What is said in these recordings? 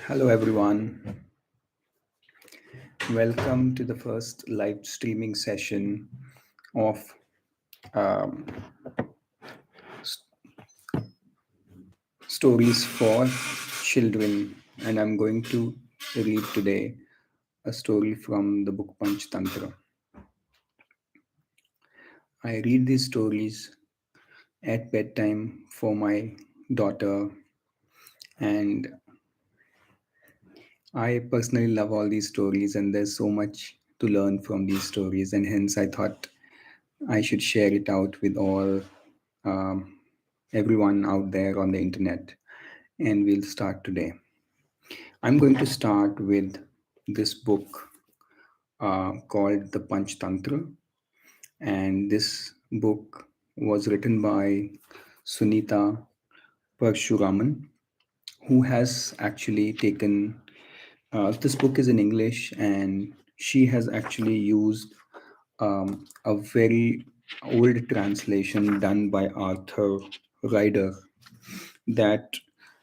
Hello, everyone. Welcome to the first live streaming session of um, Stories for Children. And I'm going to read today a story from the book Panchatantra. I read these stories at bedtime for my daughter, and I personally love all these stories, and there's so much to learn from these stories, and hence I thought I should share it out with all um, everyone out there on the internet. And we'll start today. I'm going to start with this book called The Panchatantra, and this book was written by Sunita Parshuraman, who has actually taken this book is in English, and she has actually used a very old translation done by Arthur Ryder. That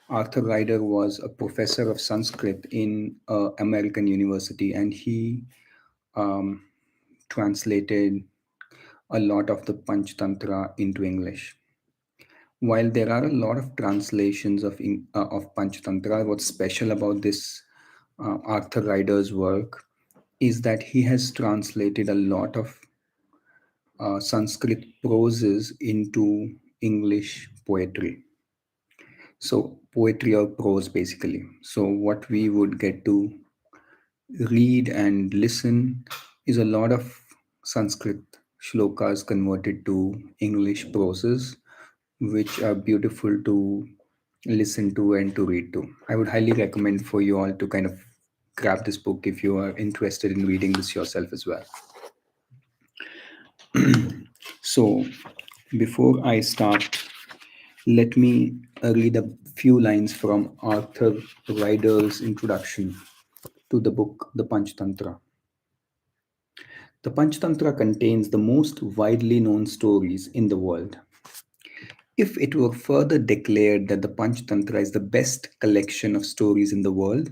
Arthur Ryder was a professor of Sanskrit in American university, and he um, translated a lot of the Panchatantra into English. While there are a lot of translations of Panchatantra, what's special about this Arthur Ryder's work is that he has translated a lot of Sanskrit proses into English poetry. So, poetry or prose basically. So, what we would get to read and listen is a lot of Sanskrit shlokas converted to English proses, which are beautiful to listen to and to read to. I would highly recommend for you all to kind of grab this book if you are interested in reading this yourself as well. So, before I start, let me read a few lines from Arthur Ryder's introduction to the book The Panchatantra. The Panchatantra contains the most widely known stories in the world. If it were further declared that the Panchatantra is the best collection of stories in the world,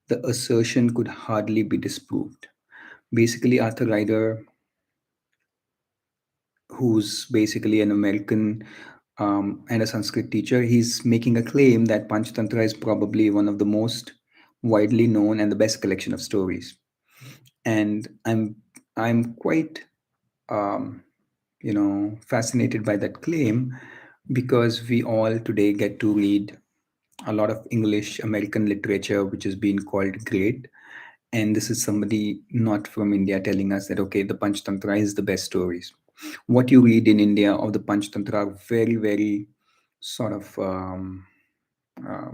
the assertion could hardly be disproved. Basically, Arthur Ryder, who's basically an American and a Sanskrit teacher, he's making a claim that Panchatantra is probably one of the most widely known and the best collection of stories. And I'm quite um, fascinated by that claim because we all today get to read a lot of English American literature, which has been called great. And this is somebody not from India telling us that, okay, the Panchatantra is the best stories. What you read in India of the Panchatantra are very, very sort of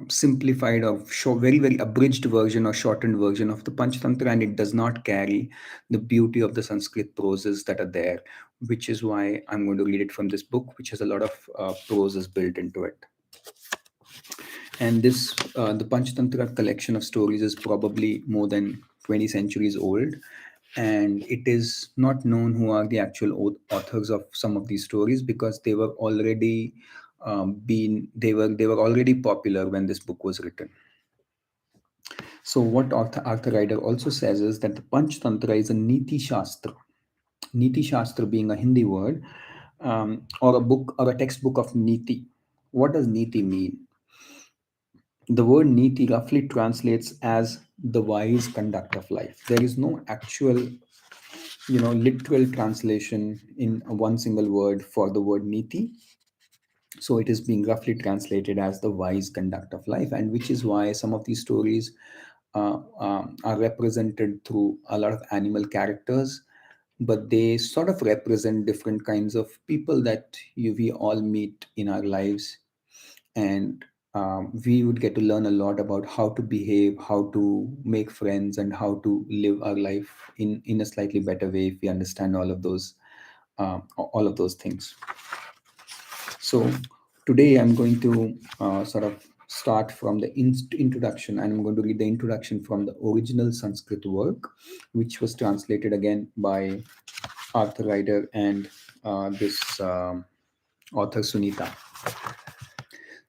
simplified or very, very abridged version or shortened version of the Panchatantra, and it does not carry the beauty of the Sanskrit proses that are there, which is why I'm going to read it from this book, which has a lot of proses built into it. And the Panchatantra collection of stories is probably more than 20 centuries old, and it is not known who are the actual authors of some of these stories because they were already they were already popular when this book was written. So what Arthur Ryder also says is that the Panchatantra is a Niti Shastra. Niti Shastra being a Hindi word, or a book or a textbook of Niti. What does Niti mean? The word Niti roughly translates as the wise conduct of life. There is no actual, literal translation in one single word for the word Niti. So it is being roughly translated as the wise conduct of life, and which is why some of these stories are represented through a lot of animal characters, but they sort of represent different kinds of people that we all meet in our lives. And we would get to learn a lot about how to behave, how to make friends, and how to live our life in a slightly better way if we understand all of those things. So today I'm going to sort of start from the introduction, and I'm going to read the introduction from the original Sanskrit work, which was translated again by Arthur Ryder and this author Sunita.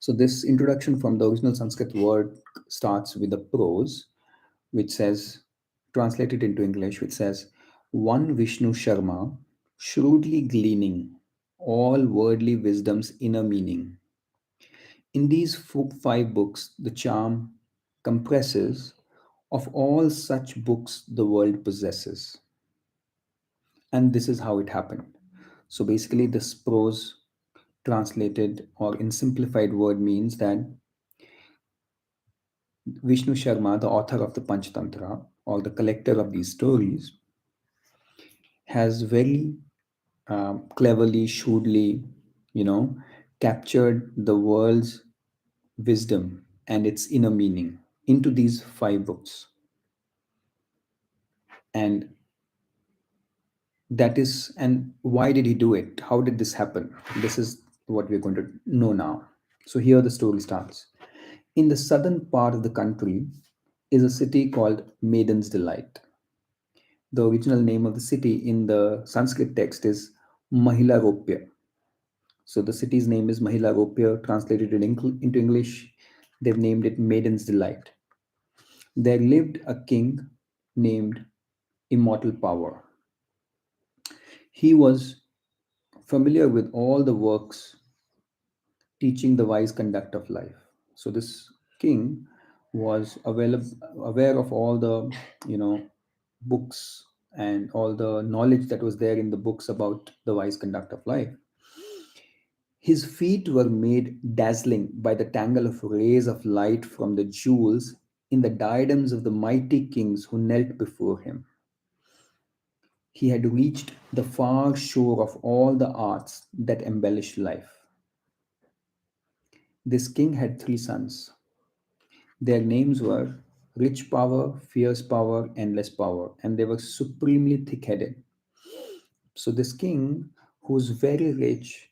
So this introduction from the original Sanskrit word starts with a prose, which says, translated into English, which says, one Vishnu Sharma, shrewdly gleaning all worldly wisdom's inner meaning. In these five books, the charm compresses of all such books the world possesses. And this is how it happened. So basically, this prose translated or in simplified word means that Vishnu Sharma, the author of the Panchatantra or the collector of these stories, has very cleverly, shrewdly, you know, captured the world's wisdom and its inner meaning into these five books. And that is, and why did he do it? How did this happen? This is what we're going to know now. So here the story starts. In the southern part of the country is a city called Maiden's Delight. The original name of the city in the Sanskrit text is Mahila Ropya. So the city's name is Mahila Ropya. Translated into English, they've named it Maiden's Delight. There lived a king named Immortal Power. He was familiar with all the works teaching the wise conduct of life. So this king was aware of all the, you know, books and all the knowledge that was there in the books about the wise conduct of life. His feet were made dazzling by the tangle of rays of light from the jewels in the diadems of the mighty kings who knelt before him. He had reached the far shore of all the arts that embellish life. This king had three sons. Their names were Rich Power, Fierce Power, Endless Power, and they were supremely thick headed. So, this king, who's very rich,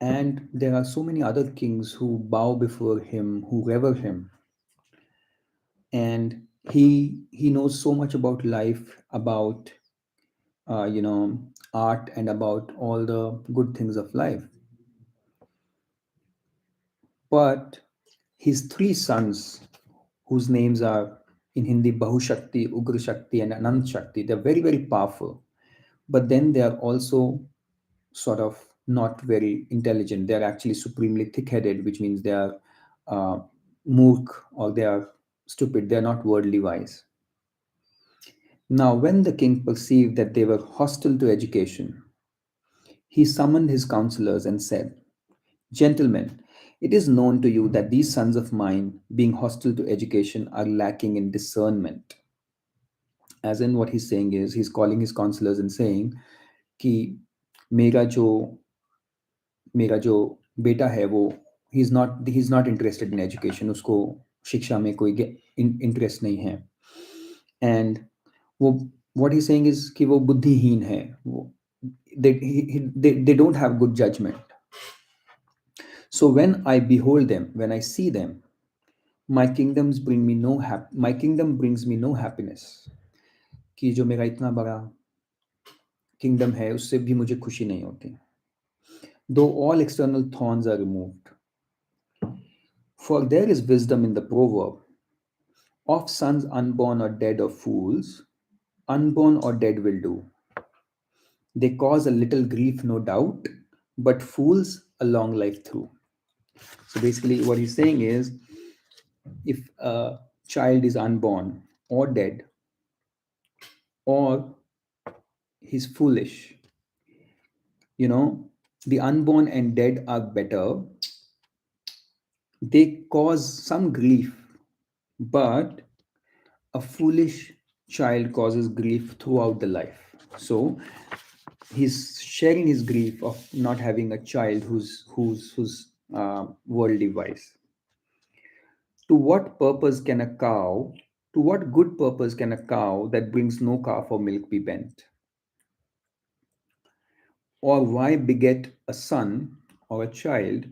and there are so many other kings who bow before him, who revere him, and he knows so much about life, about art, and about all the good things of life. But his three sons, whose names are in Hindi Bahushakti, Ugra Shakti, and Anand Shakti, they're very, very powerful. But then they are also sort of not very intelligent. They're actually supremely thick headed, which means they are uh, mook or they are stupid. They're not worldly wise. Now, when the king perceived that they were hostile to education, he summoned his counselors and said, Gentlemen, it is known to you that these sons of mine, being hostile to education, are lacking in discernment. As in, what he's saying is, he's calling his counselors and saying, कि मेरा जो मेरा जो बेटा है वो he is not interested in education उसको शिक्षा में कोई इंटरेस्ट नहीं है एंड वो व्हाट ही सेइंग इज कि वो बुद्धिहीन है वो they don't have good judgment. So when I behold them, when I see them, my kingdom brings me no happiness. कि जो मेरा इतना बड़ा किंगडम है उससे भी मुझे खुशी नहीं होती. Though all external thorns are removed. For there is wisdom in the proverb of sons unborn or dead or fools, unborn or dead will do. They cause a little grief, no doubt, but fools a long life through. So basically, what he's saying is if a child is unborn or dead or he's foolish, you know, the unborn and dead are better. They cause some grief, but a foolish child causes grief throughout the life. So he's sharing his grief of not having a child who's worldly wise. To what purpose can a cow? To what good purpose can a cow that brings no calf or milk be bent? Or why beget a son or a child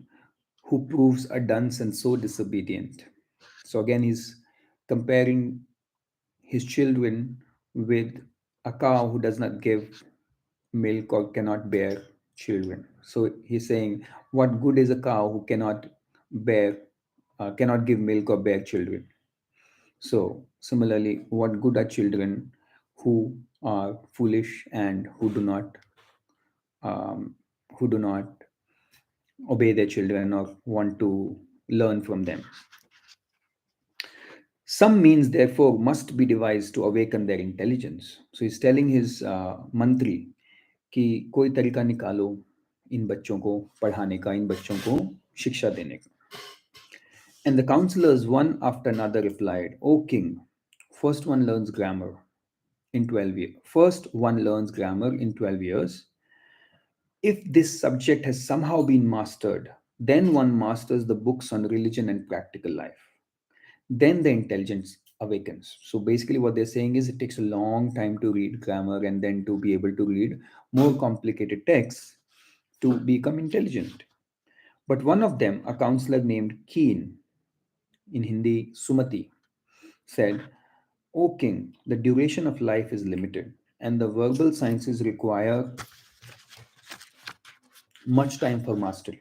who proves a dunce and so disobedient? So again, he's comparing his children with a cow who does not give milk or cannot bear children. So he's saying, what good is a cow who cannot bear, cannot give milk or bear children. So similarly, what good are children who are foolish and um, who do not obey their children or want to learn from them? Some means therefore must be devised to awaken their intelligence. So he's telling his मंत्री कि कोई तरीका निकालो इन बच्चों को पढ़ाने का, इन बच्चों को शिक्षा देने का. And the counselors one after another replied, O king, first one learns grammar in 12 years. First one learns grammar in 12 years. If this subject has somehow been mastered, then one masters the books on religion and practical life. Then the intelligence awakens. So basically, what they're saying is it takes a long time to read grammar and then to be able to read more complicated texts to become intelligent. But one of them, a counselor named Keen, in Hindi, Sumati, said, O king, the duration of life is limited and the verbal sciences require much time for mastery.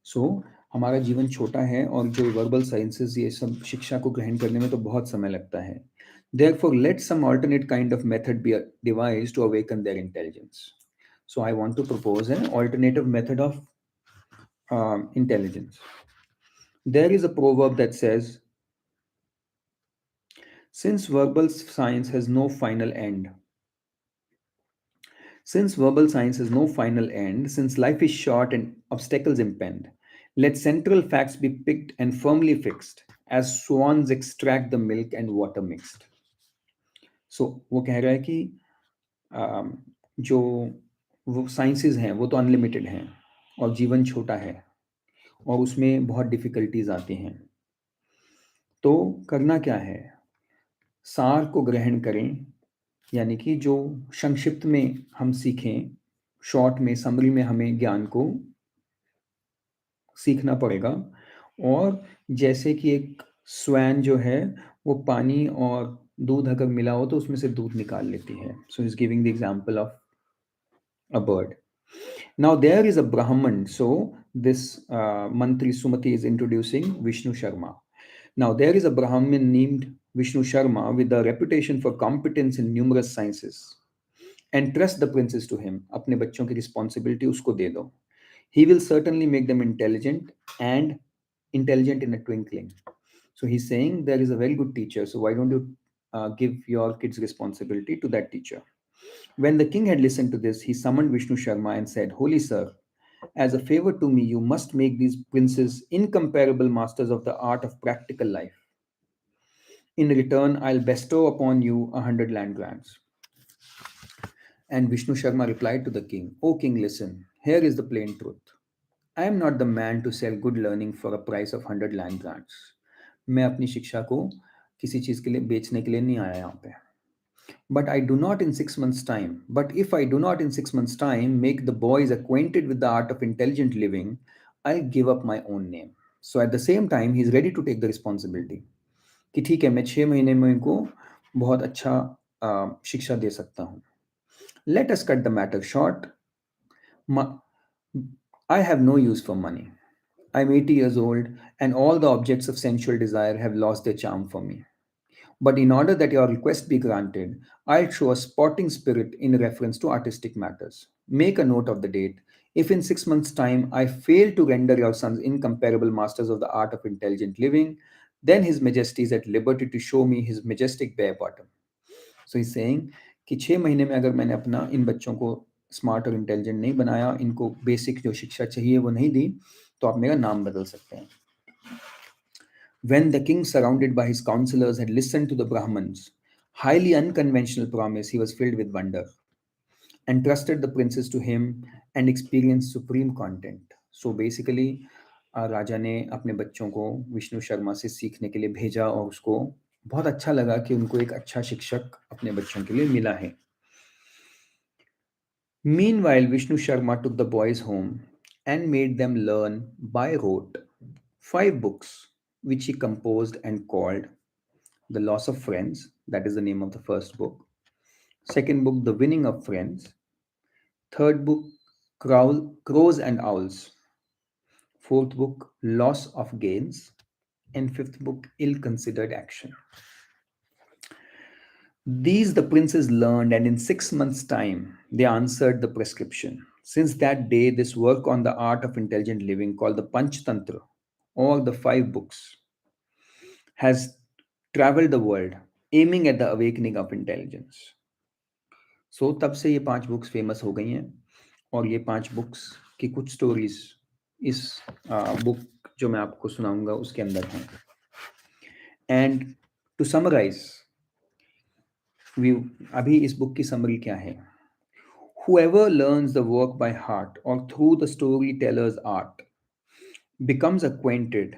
सो हमारा जीवन छोटा है और जो verbal sciences ये सब शिक्षा को ग्रहण करने में तो बहुत समय लगता है. Therefore, let some alternate kind of method be devised to awaken their intelligence. So I want to propose an alternative method of intelligence. There is a proverb that says, since verbal science has no final end, since verbal science has no final end, since life is short and obstacles impend, let central facts be picked and firmly fixed, as swans extract the milk and water mixed. So वो कह रहा है कि um, जो वो sciences हैं वो तो अनलिमिटेड हैं और जीवन छोटा है और उसमें बहुत डिफिकल्टीज आती हैं. तो करना क्या है? सार को ग्रहण करें, यानी कि जो संक्षिप्त में हम सीखें, शॉर्ट में समरी में हमें ज्ञान को सीखना पड़ेगा. और जैसे कि एक स्वैन जो है वो पानी और दूध अगर मिला हो तो उसमें से दूध निकाल लेती है. So is giving the example of a bird. Now there is a Brahman. So this Mantri Sumati is introducing Vishnu Sharma. Now there is a Brahmin named Vishnu Sharma with a reputation for competence in numerous sciences. Entrust the princes to him. अपने बच्चों की responsibility उसको दे दो. He will certainly make them intelligent and intelligent in a twinkling. So he's saying there is a very good teacher. So why don't you give your kids responsibility to that teacher? When the king had listened to this, he summoned Vishnu Sharma and said, Holy sir, as a favor to me, you must make these princes incomparable masters of the art of practical life. In return, I'll bestow upon you 100 land grants. And Vishnu Sharma replied to the king, O king, listen, here is the plain truth. I am not the man to sell good learning for a price of 100 land grants. मैं अपनी शिक्षा को किसी चीज के लिए बेचने के लिए नहीं आया यहाँ पे. But I do not in 6 months' time. But if I do not in 6 months' time make the boys acquainted with the art of intelligent living, I'll give up my own name. So at the same time, he's ready to take the responsibility. कि ठीक है, मैं 6 महीने में इनको बहुत अच्छा शिक्षा दे सकता हूँ. Let us cut the matter short. I have no use for money. I'm 80 years old, and all the objects of sensual desire have lost their charm for me. But in order that your request be granted, I'll show a sporting spirit in reference to artistic matters. Make a note of the date. If in 6 months' time I fail to render your sons incomparable masters of the art of intelligent living, then His Majesty is at liberty to show me his majestic bare bottom. So he's saying कि 6 महीने में अगर मैंने अपना इन बच्चों को smart और intelligent नहीं बनाया, इनको बेसिक जो शिक्षा चाहिए वो नहीं दी, तो आप मेरा नाम बदल सकते हैं. When the king, surrounded by his counselors, had listened to the Brahman's highly unconventional promise, he was filled with wonder, entrusted the princes to him, and experienced supreme content. So basically, राजा ने अपने बच्चों को विष्णु शर्मा से सीखने के लिए भेजा और उसको बहुत अच्छा लगा कि उनको एक अच्छा शिक्षक अपने बच्चों के लिए मिला है. Meanwhile, Vishnu Sharma took the boys home and made them learn by rote 5 books, which he composed and called The Loss of Friends, that is the name of the first book. Second book, The Winning of Friends. Third book, Crows and Owls. Fourth book, Loss of Gains. And fifth book, Ill Considered Action. These the princes learned, and in 6 months' time, they answered the prescription. Since that day, this work on the art of intelligent living, called the Panchatantra, or the five books, has traveled the world, aiming at the awakening of intelligence. सो तब से ये 5 books famous हो गई हैं, और ये 5 books की कुछ स्टोरीज इस बुक जो मैं आपको सुनाऊंगा उसके अंदर हैं. एंड टू समराइज, अभी इस बुक की समरी क्या है? Whoever learns the work by heart or through the storyteller's art becomes acquainted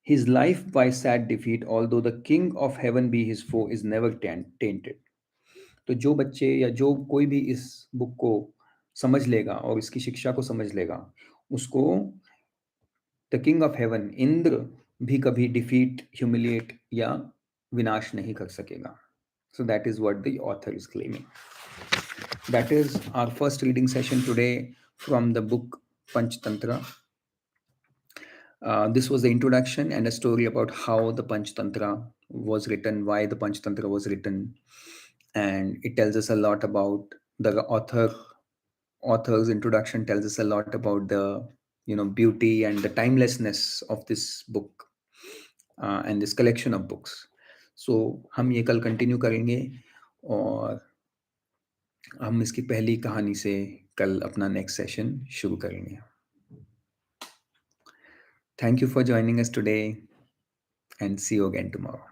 his life by sad defeat, although the king of heaven be his foe, is never tainted. तो जो बच्चे या जो कोई भी इस बुक को समझ लेगा और इसकी शिक्षा को समझ लेगा, उसको the king of haven Indra भी कभी डिफीट, ह्यूमिलिएट या विनाश नहीं कर सकेगा. So that is what the author is claiming. That is our first reading session today from the book Panchatantra. This was the introduction and a story about how the Panchatantra was written, why the Panchatantra was written, and it tells us a lot about the author's introduction tells us a lot about the beauty and the timelessness of this book and this collection of books. So हम ये कल continue करेंगे, और हम इसकी पहली कहानी से कल अपना नेक्स्ट सेशन शुरू करेंगे. Thank you for joining us today, and see you again tomorrow.